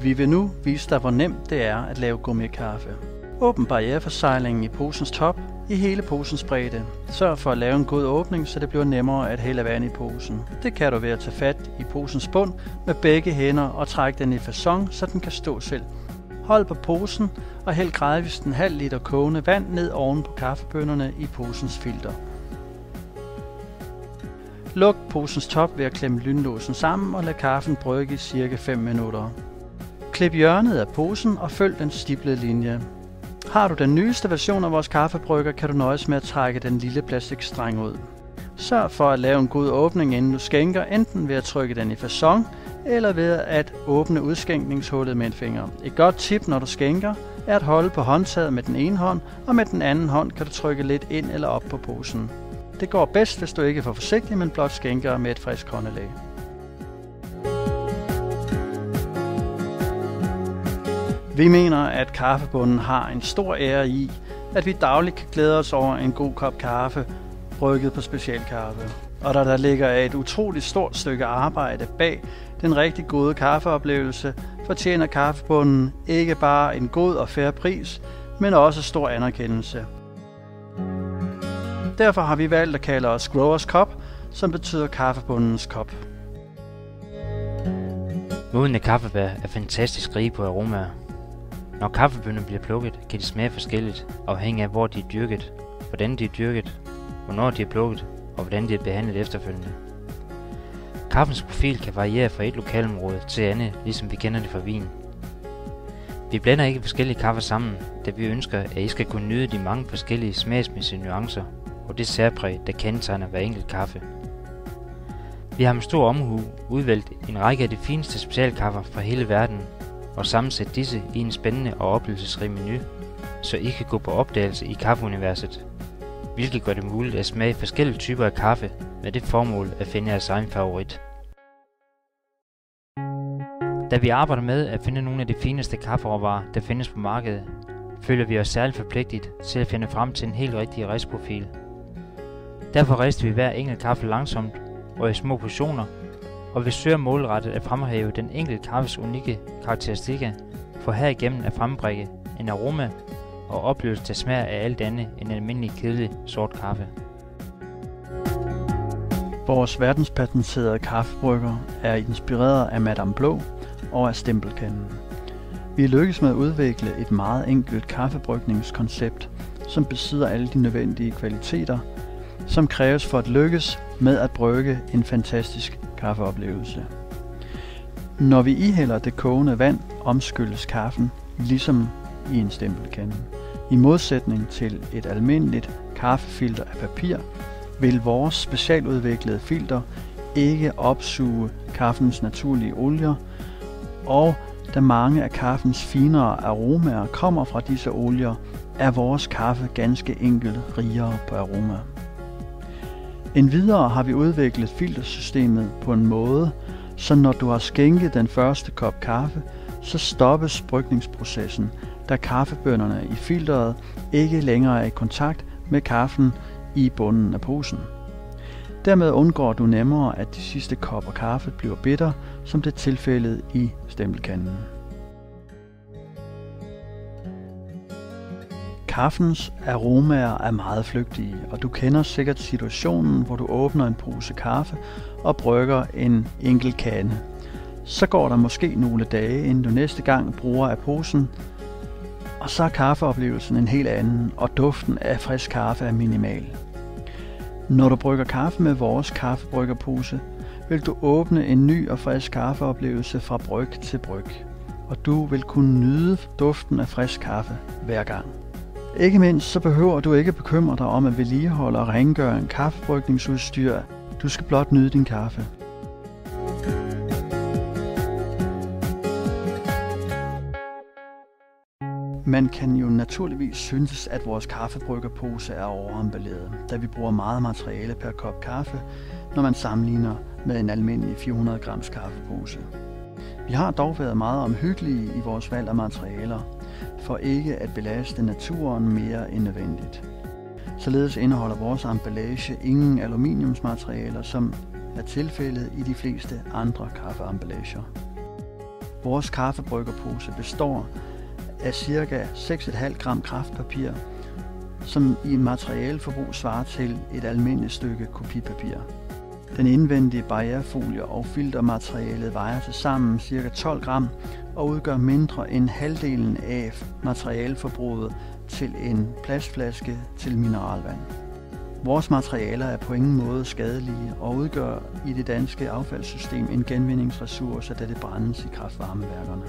Vi vil nu vise dig, hvor nemt det er at lave gummikaffe. Åbn barriereforsejlingen i posens top i hele posens bredde. Sørg for at lave en god åbning, så det bliver nemmere at hælde vand i posen. Det kan du ved at tage fat i posens bund med begge hænder og trække den i facon, så den kan stå selv. Hold på posen og hæld gradvist en halv liter kogende vand ned oven på kaffebønnerne i posens filter. Luk posens top ved at klemme lynlåsen sammen og lad kaffen brygge i ca. 5 minutter. Klip hjørnet af posen og følg den stiplede linje. Har du den nyeste version af vores kaffebrygger, kan du nøjes med at trække den lille plastikstreng ud. Sørg for at lave en god åbning, inden du skænker, enten ved at trykke den i facon, eller ved at åbne udskænkningshullet med en finger. Et godt tip, når du skænker, er at holde på håndtaget med den ene hånd, og med den anden hånd kan du trykke lidt ind eller op på posen. Det går bedst, hvis du ikke er for forsigtig, men blot skænker med et frisk håndelag. Vi mener, at kaffebunden har en stor ære i, at vi dagligt kan glæde os over en god kop kaffe, brygget på specialkaffe. Og der ligger et utroligt stort stykke arbejde bag den rigtig gode kaffeoplevelse, fortjener kaffebunden ikke bare en god og fair pris, men også stor anerkendelse. Derfor har vi valgt at kalde os Growers Cup, som betyder kaffebundens kop. Modne kaffebær er fantastisk rige på aromaer. Når kaffebønner bliver plukket, kan de smage forskelligt, afhængig af hvor de er dyrket, hvordan de er dyrket, hvornår de er plukket og hvordan de er behandlet efterfølgende. Kaffens profil kan variere fra et lokalområde til andet, ligesom vi kender det fra vin. Vi blander ikke forskellige kaffer sammen, da vi ønsker, at I skal kunne nyde de mange forskellige smagsmæssige nuancer og det særpræg, der kendetegner hver enkelt kaffe. Vi har med stor omhu udvalgt en række af de fineste specialkaffer fra hele verden og sammensætte disse i en spændende og oplevelsesrig menu, så I kan gå på opdagelse i kaffeuniverset, hvilket gør det muligt at smage forskellige typer af kaffe med det formål at finde jeres egen favorit. Da vi arbejder med at finde nogle af de fineste kafferåvarer, der findes på markedet, føler vi os særligt forpligtet til at finde frem til en helt rigtig ristprofil. Derfor rister vi hver enkelt kaffe langsomt og i små portioner, og vi søger målrettet at fremhæve den enkelte kaffes unikke karakteristikker, for herigennem at frembringe en aroma og oplevelse, der smager af alt andet end en almindelig kedelig sort kaffe. Vores verdenspatenterede kaffebrygger er inspireret af Madame Blå og af stempelkanden. Vi er lykkes med at udvikle et meget enkelt kaffebrygningskoncept, som besidder alle de nødvendige kvaliteter, som kræves for at lykkes med at brygge en fantastisk kaffeoplevelse. Når vi ihælder det kogende vand, omskylles kaffen ligesom i en stempelkande. I modsætning til et almindeligt kaffefilter af papir, vil vores specialudviklede filter ikke opsuge kaffens naturlige olier, og da mange af kaffens finere aromaer kommer fra disse olier, er vores kaffe ganske enkelt rigere på aroma. Endvidere har vi udviklet filtersystemet på en måde, så når du har skænket den første kop kaffe, så stoppes brygningsprocessen, da kaffebønnerne i filteret ikke længere er i kontakt med kaffen i bunden af posen. Dermed undgår du nemmere, at de sidste kopper kaffe bliver bitter, som det er tilfældet i stempelkanden. Kaffens aromaer er meget flygtige, og du kender sikkert situationen, hvor du åbner en pose kaffe og brygger en enkelt kande. Så går der måske nogle dage, inden du næste gang bruger af posen, og så er kaffeoplevelsen en helt anden, og duften af frisk kaffe er minimal. Når du brygger kaffe med vores kaffebryggerpose, vil du åbne en ny og frisk kaffeoplevelse fra bryg til bryg, og du vil kunne nyde duften af frisk kaffe hver gang. Ikke mindst så behøver du ikke bekymre dig om at vedligeholde og rengøre en kaffebrygningsudstyr. Du skal blot nyde din kaffe. Man kan jo naturligvis synes, at vores kaffebryggerpose er overemballeret, da vi bruger meget materiale per kop kaffe, når man sammenligner med en almindelig 400 grams kaffepose. Vi har dog været meget omhyggelige i vores valg af materialer, for ikke at belaste naturen mere end nødvendigt. Således indeholder vores emballage ingen aluminiumsmaterialer, som er tilfældet i de fleste andre kaffeemballager. Vores kaffebryggerpose består af ca. 6,5 gram kraftpapir, som i materialeforbrug svarer til et almindeligt stykke kopipapir. Den indvendige barrierefolie og filtermaterialet vejer tilsammen ca. 12 gram og udgør mindre end halvdelen af materialeforbruget til en plastflaske til mineralvand. Vores materialer er på ingen måde skadelige og udgør i det danske affaldssystem en genvindingsressource, da det brændes i kraftvarmeværkerne.